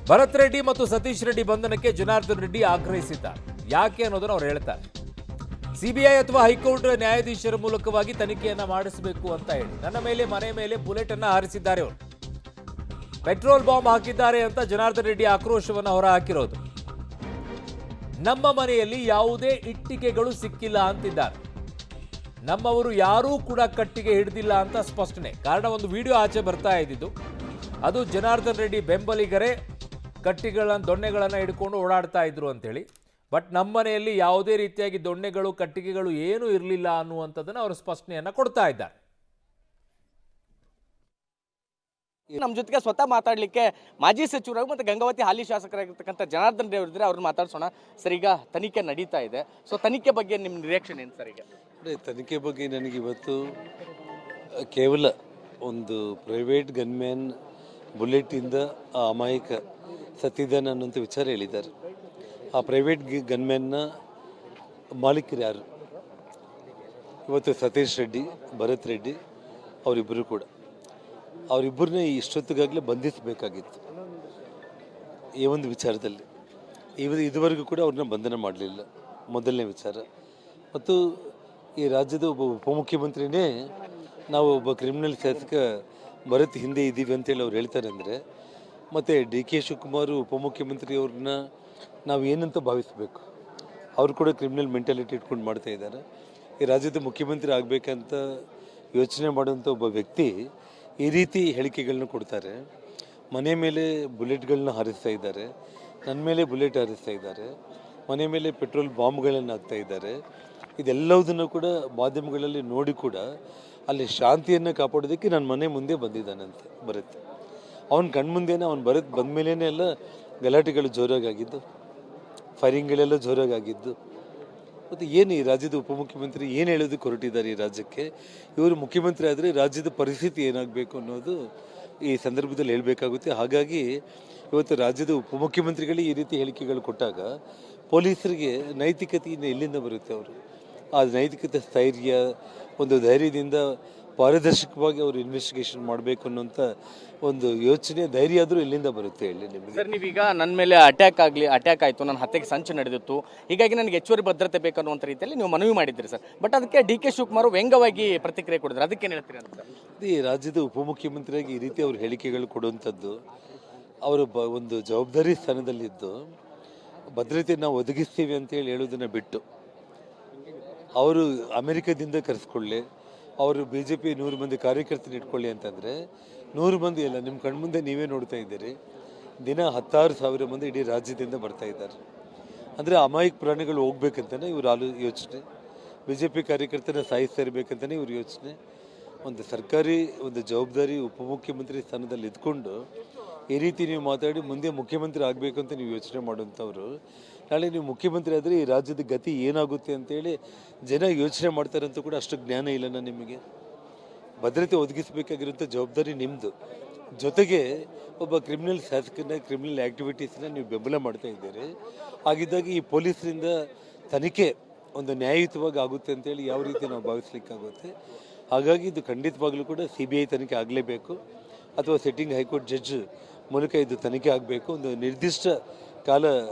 ಭರತ್ ರೆಡ್ಡಿ ಮತ್ತು ಸತೀಶ್ ರೆಡ್ಡಿ ಬಂಧನಕ್ಕೆ ಜನಾರ್ದನ್ ರೆಡ್ಡಿ ಆಗ್ರಹಿಸಿದ್ದಾರೆ. ಯಾಕೆ ಅನ್ನೋದನ್ನು ಅವ್ರು ಹೇಳ್ತಾರೆ. ಸಿಬಿಐ ಅಥವಾ ಹೈಕೋರ್ಟ್ ನ್ಯಾಯಾಧೀಶರ ಮೂಲಕವಾಗಿ ತನಿಖೆಯನ್ನ ಮಾಡಿಸಬೇಕು ಅಂತ ಹೇಳಿ ನನ್ನ ಮೇಲೆ ಮನೆ ಮೇಲೆ ಬುಲೆಟ್ ಅನ್ನ ಹಾರಿಸಿದ್ದಾರೆ. ಅವರು ಪೆಟ್ರೋಲ್ ಬಾಂಬ್ ಹಾಕಿದ್ದಾರೆ ಅಂತ ಜನಾರ್ದನ್ ರೆಡ್ಡಿ ಆಕ್ರೋಶವನ್ನ ಹೊರ ಹಾಕಿರೋದು. ನಮ್ಮ ಮನೆಯಲ್ಲಿ ಯಾವುದೇ ಇಟ್ಟಿಗೆಗಳು ಸಿಕ್ಕಿಲ್ಲ ಅಂತಿದ್ದಾರೆ. ನಮ್ಮವರು ಯಾರೂ ಕೂಡ ಕಟ್ಟಿಗೆ ಹಿಡಿದಿಲ್ಲ ಅಂತ ಸ್ಪಷ್ಟನೆ. ಕಾರಣ ಒಂದು ವಿಡಿಯೋ ಆಚೆ ಬರ್ತಾ ಇದ್ದಿದ್ದು, ಅದು ಜನಾರ್ದನ್ ರೆಡ್ಡಿ ಬೆಂಬಲಿಗರೇ ದೊಣ್ಣೆಗಳನ್ನು ಹಿಡ್ಕೊಂಡು ಓಡಾಡ್ತಾ ಇದ್ರು ಅಂತೇಳಿ. ಬಟ್ ನಮ್ಮ ಮನೆಯಲ್ಲಿ ಯಾವುದೇ ರೀತಿಯಾಗಿ ದೊಣ್ಣೆಗಳು ಕಟ್ಟಿಗೆಗಳು ಏನೂ ಇರಲಿಲ್ಲ ಅನ್ನುವಂಥದ್ದನ್ನು ಅವರು ಸ್ಪಷ್ಟನೆಯನ್ನ ಕೊಡ್ತಾ ಇದ್ದಾರೆ. ನಮ್ಮ ಜೊತೆಗೆ ಸ್ವತಃ ಮಾತಾಡಲಿಕ್ಕೆ ಮಾಜಿ ಸಚಿವರಾಗಿ ಮತ್ತು ಗಂಗಾವತಿ ಹಾಲಿ ಶಾಸಕರಾಗಿರ್ತಕ್ಕಂಥ ಜನಾರ್ದನ್ ರೆಡ್ಡಿ ಅವರಿದ್ರೆ ಅವ್ರನ್ನ ಮಾತಾಡ್ಸೋಣ. ಸರ್, ಈಗ ತನಿಖೆ ನಡೀತಾ ಇದೆ. ಸೊ ತನಿಖೆ ಬಗ್ಗೆ ನಿಮ್ಮ ರಿಯಾಕ್ಷನ್ ಏನು ಸರ್? ಈಗ ತನಿಖೆ ಬಗ್ಗೆ ನನಗೆ ಇವತ್ತು ಕೇವಲ ಒಂದು ಪ್ರೈವೇಟ್ ಗನ್ಮ್ಯಾನ್ ಬುಲೆಟಿಂದ ಆ ಅಮಾಯಕ ಸತ್ತಿದ್ದಾನೆ ಅನ್ನೋಂಥ ವಿಚಾರ ಹೇಳಿದ್ದಾರೆ. ಆ ಪ್ರೈವೇಟ್ ಗನ್ಮ್ಯಾನ್ನ ಮಾಲೀಕರು ಯಾರು? ಇವತ್ತು ಸತೀಶ್ ರೆಡ್ಡಿ, ಭರತ್ ರೆಡ್ಡಿ ಅವರಿಬ್ಬರು ಕೂಡ ಅವರಿಬ್ಬರನ್ನ ಇಷ್ಟೊತ್ತಿಗಾಗಲೇ ಬಂಧಿಸಬೇಕಾಗಿತ್ತು ಈ ಒಂದು ವಿಚಾರದಲ್ಲಿ. ಇದುವರೆಗೂ ಕೂಡ ಅವ್ರನ್ನ ಬಂಧನ ಮಾಡಲಿಲ್ಲ, ಮೊದಲನೇ ವಿಚಾರ. ಮತ್ತು ಈ ರಾಜ್ಯದ ಒಬ್ಬ ಉಪಮುಖ್ಯಮಂತ್ರಿನೇ ನಾವು ಒಬ್ಬ ಕ್ರಿಮಿನಲ್ ಶಾಸಕ ಭರತ್ ಹಿಂದೆ ಇದ್ದೀವಿ ಅಂತೇಳಿ ಅವ್ರು ಹೇಳ್ತಾರೆ ಅಂದರೆ, ಮತ್ತು ಡಿ ಕೆ ಶಿವಕುಮಾರ್ ಉಪಮುಖ್ಯಮಂತ್ರಿಯವ್ರನ್ನ ನಾವು ಏನಂತ ಭಾವಿಸಬೇಕು? ಅವರು ಕೂಡ ಕ್ರಿಮಿನಲ್ ಮೆಂಟಾಲಿಟಿ ಇಟ್ಕೊಂಡು ಮಾಡ್ತಾ ಇದ್ದಾರೆ. ಈ ರಾಜ್ಯದ ಮುಖ್ಯಮಂತ್ರಿ ಆಗಬೇಕಂತ ಯೋಚನೆ ಮಾಡುವಂಥ ಒಬ್ಬ ವ್ಯಕ್ತಿ ಈ ರೀತಿ ಹೇಳಿಕೆಗಳನ್ನ ಕೊಡ್ತಾರೆ. ಮನೆ ಮೇಲೆ ಬುಲೆಟ್ಗಳನ್ನ ಹಾರಿಸ್ತಾ ಇದ್ದಾರೆ, ನನ್ನ ಮೇಲೆ ಬುಲೆಟ್ ಹಾರಿಸ್ತಾ ಇದ್ದಾರೆ, ಮನೆ ಮೇಲೆ ಪೆಟ್ರೋಲ್ ಬಾಂಬ್ಗಳನ್ನು ಹಾಕ್ತಾ ಇದ್ದಾರೆ. ಇದೆಲ್ಲವುದನ್ನು ಕೂಡ ಮಾಧ್ಯಮಗಳಲ್ಲಿ ನೋಡಿ ಕೂಡ ಅಲ್ಲಿ ಶಾಂತಿಯನ್ನು ಕಾಪಾಡೋದಕ್ಕೆ ನನ್ನ ಮನೆ ಮುಂದೆ ಬಂದಿದ್ದಾನಂತೆ ಭರತ್. ಅವನ ಕಣ್ಮುಂದೆನೇ ಅವನು ಭರತ್ ಬಂದ ಮೇಲೇ ಎಲ್ಲ ಗಲಾಟೆಗಳು ಜೋರಾಗಿದ್ದು, ಫೈರಿಂಗ್ಗಳೆಲ್ಲ ಜೋರಾಗಿದ್ದು. ಮತ್ತು ಏನು ಈ ರಾಜ್ಯದ ಉಪಮುಖ್ಯಮಂತ್ರಿ ಏನು ಹೇಳೋದಕ್ಕೆ ಹೊರಟಿದ್ದಾರೆ ಈ ರಾಜ್ಯಕ್ಕೆ? ಇವರು ಮುಖ್ಯಮಂತ್ರಿ ಆದರೆ ರಾಜ್ಯದ ಪರಿಸ್ಥಿತಿ ಏನಾಗಬೇಕು ಅನ್ನೋದು ಈ ಸಂದರ್ಭದಲ್ಲಿ ಹೇಳಬೇಕಾಗುತ್ತೆ. ಹಾಗಾಗಿ ಇವತ್ತು ರಾಜ್ಯದ ಉಪಮುಖ್ಯಮಂತ್ರಿಗಳಿಗೆ ಈ ರೀತಿ ಹೇಳಿಕೆಗಳು ಕೊಟ್ಟಾಗ ಪೊಲೀಸರಿಗೆ ನೈತಿಕತೆಯಿಂದ ಎಲ್ಲಿಂದ ಬರುತ್ತೆ? ಅವರು ಆ ನೈತಿಕತೆ, ಸ್ಥೈರ್ಯ, ಒಂದು ಧೈರ್ಯದಿಂದ ಪಾರದರ್ಶಕವಾಗಿ ಅವರು ಇನ್ವೆಸ್ಟಿಗೇಷನ್ ಮಾಡಬೇಕು ಅನ್ನೋಂಥ ಒಂದು ಯೋಚನೆ, ಧೈರ್ಯ ಆದರೂ ಎಲ್ಲಿಂದ ಬರುತ್ತೆ ಹೇಳಿ ನಿಮಗೆ? ಸರ್, ನೀವೀಗ ನನ್ನ ಮೇಲೆ ಅಟ್ಯಾಕ್ ಆಯಿತು, ನನ್ನ ಹತ್ಯೆಗೆ ಸಂಚು ನಡೆದಿತ್ತು, ಹೀಗಾಗಿ ನನಗೆ ಹೆಚ್ಚುವರಿ ಭದ್ರತೆ ಬೇಕನ್ನುವಂಥ ರೀತಿಯಲ್ಲಿ ನೀವು ಮನವಿ ಮಾಡಿದ್ರಿ ಸರ್. ಬಟ್ ಅದಕ್ಕೆ ಡಿ ಕೆ ಶಿವಕುಮಾರ್ ವ್ಯಂಗ್ಯವಾಗಿ ಪ್ರತಿಕ್ರಿಯೆ ಕೊಡಿದ್ರು. ಅದಕ್ಕೇನು ಹೇಳ್ತೀರಿ ಅಂತ ಸರ್? ಈ ರಾಜ್ಯದ ಉಪಮುಖ್ಯಮಂತ್ರಿಯಾಗಿ ಈ ರೀತಿ ಅವ್ರು ಹೇಳಿಕೆಗಳು ಕೊಡುವಂಥದ್ದು, ಅವರು ಒಂದು ಜವಾಬ್ದಾರಿ ಸ್ಥಾನದಲ್ಲಿದ್ದು ಭದ್ರತೆ ನಾವು ಒದಗಿಸ್ತೀವಿ ಅಂತೇಳಿ ಹೇಳೋದನ್ನು ಬಿಟ್ಟು ಅವರು ಅಮೆರಿಕದಿಂದ ಕರೆಸ್ಕೊಳ್ಳಿ, ಅವರು BJP 100 ಮಂದಿ ಕಾರ್ಯಕರ್ತನ ಇಟ್ಕೊಳ್ಳಿ ಅಂತಂದರೆ 100 ಮಂದಿ ಅಲ್ಲ, ನಿಮ್ಮ ಕಣ್ಮುಂದೆ ನೀವೇ ನೋಡ್ತಾ ಇದ್ದೀರಿ. ದಿನ 16,000 ಮಂದಿ ಇಡೀ ರಾಜ್ಯದಿಂದ ಬರ್ತಾ ಇದ್ದಾರೆ. ಅಂದರೆ ಅಮಾಯಕ ಪ್ರಾಣಿಗಳು ಹೋಗ್ಬೇಕಂತಲೇ ಇವ್ರ ಯೋಚನೆ, BJP ಕಾರ್ಯಕರ್ತನ ಸಾಯಿಸ್ತಾ ಇರಬೇಕಂತಲೇ ಇವ್ರ ಯೋಚನೆ. ಒಂದು ಸರ್ಕಾರಿ ಒಂದು ಜವಾಬ್ದಾರಿ ಉಪಮುಖ್ಯಮಂತ್ರಿ ಸ್ಥಾನದಲ್ಲಿ ಇದ್ಕೊಂಡು ಈ ರೀತಿ ನೀವು ಮಾತಾಡಿ ಮುಂದೆ ಮುಖ್ಯಮಂತ್ರಿ ಆಗಬೇಕು ಅಂತ ನೀವು ಯೋಚನೆ ಮಾಡುವಂಥವ್ರು, ನಾಳೆ ನೀವು ಮುಖ್ಯಮಂತ್ರಿ ಆದರೆ ಈ ರಾಜ್ಯದ ಗತಿ ಏನಾಗುತ್ತೆ ಅಂತೇಳಿ ಜನ ಯೋಚನೆ ಮಾಡ್ತಾರೆ ಅಂತ ಕೂಡ ಅಷ್ಟು ಜ್ಞಾನ ಇಲ್ಲನ ನಿಮಗೆ? ಭದ್ರತೆ ಒದಗಿಸಬೇಕಾಗಿರುವಂಥ ಜವಾಬ್ದಾರಿ ನಿಮ್ಮದು. ಜೊತೆಗೆ ಒಬ್ಬ ಕ್ರಿಮಿನಲ್ ಶಾಸಕನ ಕ್ರಿಮಿನಲ್ ಆ್ಯಕ್ಟಿವಿಟೀಸನ್ನ ನೀವು ಬೆಂಬಲ ಮಾಡ್ತಾ ಇದ್ದೀರಿ. ಹಾಗಿದ್ದಾಗ ಈ ಪೊಲೀಸರಿಂದ ತನಿಖೆ ಒಂದು ನ್ಯಾಯಯುತವಾಗಿ ಆಗುತ್ತೆ ಅಂತೇಳಿ ಯಾವ ರೀತಿ ನಾವು ಭಾವಿಸ್ಲಿಕ್ಕಾಗುತ್ತೆ? ಹಾಗಾಗಿ ಇದು ಖಂಡಿತವಾಗ್ಲೂ ಕೂಡ CBI ತನಿಖೆ ಆಗಲೇಬೇಕು, ಅಥವಾ ಸಿಟ್ಟಿಂಗ್ ಹೈಕೋರ್ಟ್ ಜಡ್ಜ್ ಮೂಲಕ ಇದು ತನಿಖೆ ಆಗಬೇಕು. ಒಂದು ನಿರ್ದಿಷ್ಟ ಕಾಲ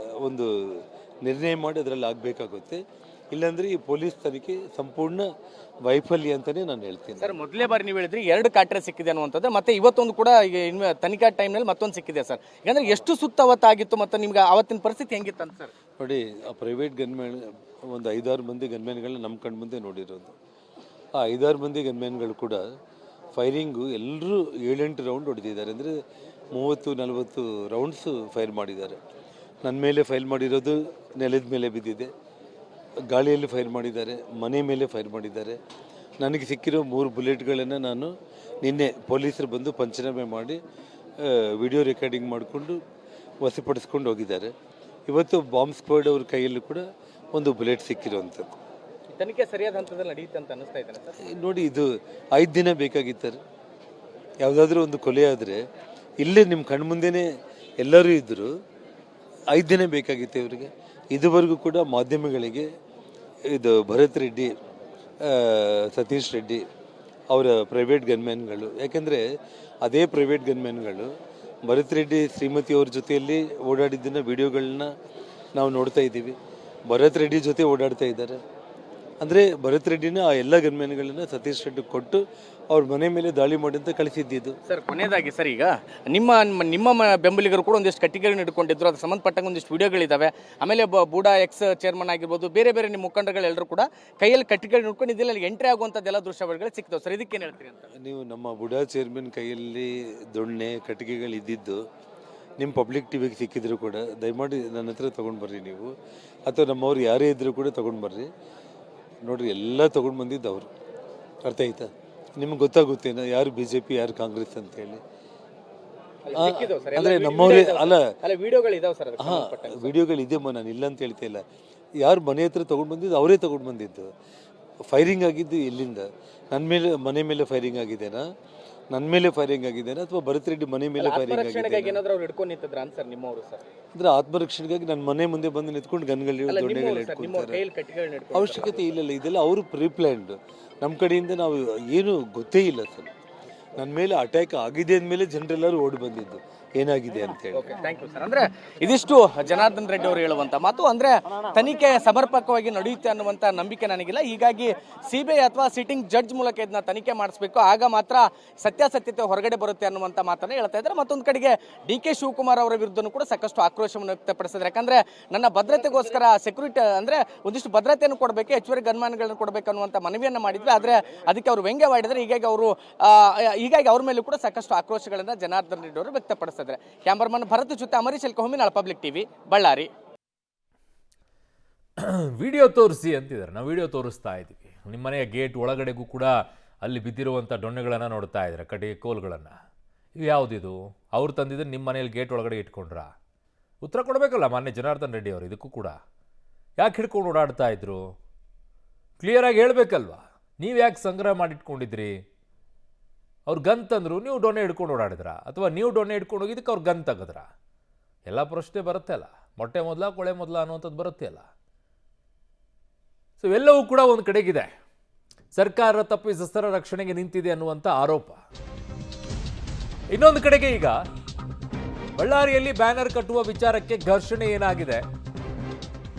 ಒಂದು ನಿರ್ಣಯ ಮಾಡಿ ಅದರಲ್ಲಿ ಆಗಬೇಕಾಗುತ್ತೆ. ಇಲ್ಲಾಂದರೆ ಈ ಪೊಲೀಸ್ ತನಿಖೆ ಸಂಪೂರ್ಣ ವೈಫಲ್ಯ ಅಂತಲೇ ನಾನು ಹೇಳ್ತೀನಿ. ಸರ್, ಮೊದಲೇ ಬಾರಿ ನೀವು ಹೇಳಿದ್ರಿ 2 ಕಾಟ್ರೆ ಸಿಕ್ಕಿದೆ ಅನ್ನುವಂಥದ್ದು, ಮತ್ತೆ ಇವತ್ತೊಂದು ಕೂಡ ಈಗ ತನಿಖಾ ಟೈಮ್ನಲ್ಲಿ ಮತ್ತೊಂದು ಸಿಕ್ಕಿದೆ ಸರ್. ಯಾಕಂದರೆ ಎಷ್ಟು ಸುತ್ತವತ್ತಾಗಿತ್ತು ಮತ್ತು ನಿಮ್ಗೆ ಆವತ್ತಿನ ಪರಿಸ್ಥಿತಿ ಹೆಂಗಿತ್ತು ಅಂತ ಸರ್? ನೋಡಿ, ಆ ಪ್ರೈವೇಟ್ ಗನ್ಮ್ಯಾನ್ ಒಂದು 5-6 ಮಂದಿ ಗನ್ಮ್ಯಾನ್ಗಳನ್ನ ನಮ್ಮ ಕಣ್ಣು ಮುಂದೆ ನೋಡಿರೋದು. ಆ 5-6 ಮಂದಿ ಗನ್ಮ್ಯಾನ್ಗಳು ಕೂಡ ಫೈರಿಂಗು ಎಲ್ಲರೂ 7-8 ರೌಂಡ್ ಹೊಡೆದಿದ್ದಾರೆ. ಅಂದರೆ 30-40 ರೌಂಡ್ಸು ಫೈರ್ ಮಾಡಿದ್ದಾರೆ. ನನ್ನ ಮೇಲೆ ಫೈರ್ ಮಾಡಿರೋದು ನೆಲದ ಮೇಲೆ ಬಿದ್ದಿದೆ, ಗಾಳಿಯಲ್ಲಿ ಫೈರ್ ಮಾಡಿದ್ದಾರೆ, ಮನೆ ಮೇಲೆ ಫೈರ್ ಮಾಡಿದ್ದಾರೆ. ನನಗೆ ಸಿಕ್ಕಿರೋ 3 ಬುಲೆಟ್ಗಳನ್ನು ನಾನು ನಿನ್ನೆ ಪೊಲೀಸರು ಬಂದು ಪಂಚನಾಮೆ ಮಾಡಿ ವಿಡಿಯೋ ರೆಕಾರ್ಡಿಂಗ್ ಮಾಡಿಕೊಂಡು ವಶಪಡಿಸ್ಕೊಂಡು ಹೋಗಿದ್ದಾರೆ. ಇವತ್ತು ಬಾಂಬ್ ಸ್ಕ್ವಾಡ್ ಅವ್ರ ಕೈಯಲ್ಲೂ ಕೂಡ ಒಂದು ಬುಲೆಟ್ ಸಿಕ್ಕಿರೋವಂಥದ್ದು. ತನಿಖೆ ಸರಿಯಾದ ಹಂತದಲ್ಲಿ ನಡೆಯುತ್ತೆ ಅಂತ ಅನಿಸ್ತಾ ಇದೆ ಸರ್? ನೋಡಿ, ಇದು 5 ದಿನ ಬೇಕಾಗಿತ್ತಾರೆ. ಯಾವುದಾದ್ರೂ ಒಂದು ಕೊಲೆ ಆದರೆ ಇಲ್ಲೇ ನಿಮ್ಮ ಕಣ್ಮುಂದೆನೇ ಎಲ್ಲರೂ ಇದ್ದರು, 5 ದಿನ ಬೇಕಾಗಿತ್ತು ಇವರಿಗೆ. ಇದುವರೆಗೂ ಕೂಡ ಮಾಧ್ಯಮಗಳಿಗೆ ಇದು ಭರತ್ ರೆಡ್ಡಿ, ಸತೀಶ್ ರೆಡ್ಡಿ ಅವರ ಪ್ರೈವೇಟ್ ಗನ್ಮ್ಯಾನ್ಗಳು, ಯಾಕೆಂದರೆ ಅದೇ ಪ್ರೈವೇಟ್ ಗನ್ಮ್ಯಾನ್ಗಳು ಭರತ್ ರೆಡ್ಡಿ ಶ್ರೀಮತಿ ಅವ್ರ ಜೊತೆಯಲ್ಲಿ ಓಡಾಡಿದ್ದನ್ನ ವಿಡಿಯೋಗಳನ್ನ ನಾವು ನೋಡ್ತಾ ಇದ್ದೀವಿ. ಭರತ್ ರೆಡ್ಡಿ ಜೊತೆ ಓಡಾಡ್ತಾ ಇದ್ದಾರೆ. ಅಂದರೆ ಭರತ್ ರೆಡ್ಡಿನ ಆ ಎಲ್ಲ ಗನ್ಮ್ಯಾನ್ಗಳನ್ನ ಸತೀಶ್ ರೆಡ್ಡಿ ಕೊಟ್ಟು ಅವ್ರ ಮನೆ ಮೇಲೆ ದಾಳಿ ಮಾಡಿ ಅಂತ ಕಳಿಸಿದ್ದಿದ್ದು. ಸರ್ ಕೊನೆಯದಾಗಿ ಸರ್ ಈಗ ನಿಮ್ಮ ಬೆಂಬಲಿಗರು ಕೂಡ ಒಂದಿಷ್ಟು ಕಟ್ಟಿಗೆಗಳನ್ನ ಹಿಡ್ಕೊಂಡಿದ್ರು, ಅದು ಸಂಬಂಧಪಟ್ಟಂಗೆ ಒಂದಿಷ್ಟು ವಿಡಿಯೋಗಳಿದ್ದಾವೆ. ಆಮೇಲೆ ಬೂಡಾ ಎಕ್ಸ್ ಚೇರ್ಮನ್ ಆಗಿರ್ಬೋದು, ಬೇರೆ ಬೇರೆ ನಿಮ್ಮ ಮುಖಂಡಗಳೆಲ್ಲರೂ ಕೂಡ ಕೈಯಲ್ಲಿ ಕಟ್ಟಿಗೆಗಳನ್ನ ಹಿಡ್ಕೊಂಡು ಇದೆಲ್ಲ ಎಂಟ್ರಿ ಆಗುವಂಥದ್ದೆಲ್ಲ ದೃಶ್ಯಾವಳಿಗಳು ಸಿಗ್ತವೆ ಸರ್. ಇದಕ್ಕೇನು ಹೇಳ್ತೀರಿ ಅಂತ? ನೀವು ನಮ್ಮ ಬುಡಾ ಚೇರ್ಮನ್ ಕೈಯಲ್ಲಿ ದೊಣ್ಣೆ ಕಟ್ಟಿಗೆಗಳು ಇದ್ದಿದ್ದು ನಿಮ್ಮ ಪಬ್ಲಿಕ್ ಟಿವಿಗೆ ಸಿಕ್ಕಿದ್ರು ಕೂಡ ದಯಮಾಡಿ ನನ್ನ ಹತ್ರ ತೊಗೊಂಡು ಬರ್ರಿ ನೀವು, ಅಥವಾ ನಮ್ಮವ್ರು ಯಾರೇ ಇದ್ದರೂ ಕೂಡ ತೊಗೊಂಡು ಬರ್ರಿ. ನೋಡ್ರಿ, ಎಲ್ಲ ತೊಗೊಂಡು ಬಂದಿದ್ದು ಅವರು. ಅರ್ಥ ಆಯ್ತಾ? ನಿಮ್ಗೆ ಗೊತ್ತಾಗುತ್ತೇನೋ ಯಾರು BJP ಯಾರು ಕಾಂಗ್ರೆಸ್ ಅಂತ ಹೇಳಿ. ಅಂದರೆ ನಮ್ಮವ್ರೇ ಅಲ್ಲ, ಹಾಂ ವಿಡಿಯೋಗಳಿದೆಯಮ್ಮ, ನಾನು ಇಲ್ಲ ಅಂತ ಹೇಳ್ತಾ ಇಲ್ಲ. ಯಾರು ಮನೆ ಹತ್ರ ತೊಗೊಂಡು ಬಂದಿದ್ದು ಅವರೇ ತೊಗೊಂಡು ಬಂದಿದ್ದು. ಫೈರಿಂಗ್ ಆಗಿದ್ದು ಎಲ್ಲಿಂದ? ನನ್ನ ಮೇಲೆ, ಮನೆ ಮೇಲೆ ಫೈರಿಂಗ್ ಆಗಿದೆನಾ, ನನ್ನ ಮೇಲೆ ಫೈರಿಂಗ್ ಆಗಿದೆನಾ, ಅಥವಾ ಭರತ್ ರೆಡ್ಡಿ ಮನೆ ಮೇಲೆ ಫೈರಿಂಗ್ ಆಗಿದೆ? ಅಂದ್ರೆ ಆತ್ಮರಕ್ಷಣೆಗಾಗಿ ನನ್ನ ಮನೆ ಮುಂದೆ ಬಂದು ನಿಂತ್ಕೊಂಡು ಗನ್ಗಳು ದೊಣ್ಣೆಗಳು ಇಟ್ಕೊಳ್ತಾರೆ. ಅವಶ್ಯಕತೆ ಇಲ್ಲ. ಇದೆಲ್ಲ ಅವರು ಪ್ರೀಪ್ಲ್ಯಾಂಡ್. ನಮ್ಮ ಕಡೆಯಿಂದ ನಾವು ಏನು ಗೊತ್ತೇ ಇಲ್ಲ ಸರ್. ನನ್ನ ಮೇಲೆ ಅಟ್ಯಾಕ್ ಆಗಿದೆ ಅಂದಮೇಲೆ ಜನರೆಲ್ಲರೂ ಓಡಿ ಬಂದಿದ್ದು ಏನಾಗಿದೆ ಅಂತ ಹೇಳಿ. ಅಂದ್ರೆ ಇದಿಷ್ಟು ಜನಾರ್ದನ್ ರೆಡ್ಡಿ ಅವರು ಹೇಳುವಂತ ಮಾತು. ಅಂದ್ರೆ ತನಿಖೆ ಸಮರ್ಪಕವಾಗಿ ನಡೆಯುತ್ತೆ ಅನ್ನುವಂತ ನಂಬಿಕೆ ನನಗಿಲ್ಲ. ಹೀಗಾಗಿ CBI ಅಥವಾ ಸಿಟ್ಟಿಂಗ್ ಜಡ್ಜ್ ಮೂಲಕ ಇದನ್ನ ತನಿಖೆ ಮಾಡಿಸಬೇಕು, ಆಗ ಮಾತ್ರ ಸತ್ಯಾಸತ್ಯತೆ ಹೊರಗಡೆ ಬರುತ್ತೆ ಅನ್ನುವಂತ ಮಾತನ್ನ ಹೇಳ್ತಾ ಇದ್ದಾರೆ. ಮತ್ತೊಂದು ಕಡೆಗೆ DK ಶಿವಕುಮಾರ್ ಅವರ ವಿರುದ್ಧನೂ ಕೂಡ ಸಾಕಷ್ಟು ಆಕ್ರೋಶವನ್ನು ವ್ಯಕ್ತಪಡಿಸಿದ್ದಾರೆ. ಯಾಕಂದ್ರೆ ನನ್ನ ಭದ್ರತೆಗೋಸ್ಕರ ಸೆಕ್ಯೂರಿಟಿ ಅಂದ್ರೆ ಒಂದಿಷ್ಟು ಭದ್ರತೆಯನ್ನು ಕೊಡಬೇಕು, ಹೆಚ್ಚುವರಿ ಗನ್ಮ್ಯಾನ್ಗಳನ್ನು ಕೊಡಬೇಕು ಅನ್ನುವಂತ ಮನವಿಯನ್ನ ಮಾಡಿದ್ವಿ. ಆದ್ರೆ ಅದಕ್ಕೆ ಅವರು ವ್ಯಂಗ್ಯವಾಡಿದ್ರೆ ಹೀಗಾಗಿ ಅವ್ರ ಮೇಲೂ ಕೂಡ ಸಾಕಷ್ಟು ಆಕ್ರೋಶಗಳನ್ನ ಜನಾರ್ದನ್ ರೆಡ್ಡಿ ಅವರು ವ್ಯಕ್ತಪಡಿಸಿದ್ದಾರೆ. ಕ್ಯಾಮರಾಮನ್ ಭರತ್ ಜೊತೆ Amarish Elkahommi, public TV, Ballari. Video ತೋರಿಸಿ ಅಂತಿದ್ದಾರೆ. ನಾವು ವಿಡಿಯೋ ತೋರಿಸ್ತಾ ಇದ್ದೀವಿ. ನಿಮ್ಮ ಮನೆಯ ಗೇಟ್ ಒಳಗಡೆಗೂ ಕೂಡ ಅಲ್ಲಿ ಬಿದ್ದಿರುವಂಥ ಡೊಣ್ಣೆಗಳನ್ನು ನೋಡ್ತಾ ಇದ್ದಾರೆ, ಕಟ್ಟಿಗೆ ಕೋಲ್ಗಳನ್ನು. ಇವು ಯಾವುದಿದು? ಅವ್ರು ತಂದಿದ್ದು ನಿಮ್ಮ ಮನೇಲಿ ಗೇಟ್ ಒಳಗಡೆ ಇಟ್ಕೊಂಡ್ರಾ? ಉತ್ತರ ಕೊಡಬೇಕಲ್ಲ ಮಾನ್ಯ ಜನಾರ್ದನ್ ರೆಡ್ಡಿ ಅವರು. ಇದಕ್ಕೂ ಕೂಡ ಯಾಕೆ ಹಿಡ್ಕೊಂಡು ಓಡಾಡ್ತಾ ಇದ್ರು? ಕ್ಲಿಯರಾಗಿ ಹೇಳಬೇಕಲ್ವಾ? ನೀವು ಯಾಕೆ ಸಂಗ್ರಹ ಮಾಡಿಟ್ಕೊಂಡಿದ್ರಿ? ಅವ್ರು ಗನ್ ತಂದರು, ನೀವು ಡೊಣ್ಣೆ ಹಿಡ್ಕೊಂಡು ಓಡಾಡಿದ್ರ, ಅಥವಾ ನೀವು ಡೊಣ್ಣೆ ಹಿಡ್ಕೊಂಡು ಹೋಗಿದ್ದಕ್ಕೆ ಅವ್ರು ಗನ್ ತೆಗೆದ್ರ? ಎಲ್ಲ ಪ್ರಶ್ನೆ ಬರುತ್ತೆ ಅಲ್ಲ. ಮೊಟ್ಟೆ ಮೊದಲ ಕೊಳೆ ಮೊದಲ ಅನ್ನುವಂಥದ್ದು ಬರುತ್ತೆ ಅಲ್ಲ. ಸೊ ಎಲ್ಲವೂ ಕೂಡ ಒಂದು ಕಡೆಗಿದೆ. ಸರ್ಕಾರ ತಪ್ಪಿತಸ್ಥರ ರಕ್ಷಣೆಗೆ ನಿಂತಿದೆ ಅನ್ನುವಂಥ ಆರೋಪ. ಇನ್ನೊಂದು ಕಡೆಗೆ ಈಗ ಬಳ್ಳಾರಿಯಲ್ಲಿ ಬ್ಯಾನರ್ ಕಟ್ಟುವ ವಿಚಾರಕ್ಕೆ ಘರ್ಷಣೆ ಏನಾಗಿದೆ?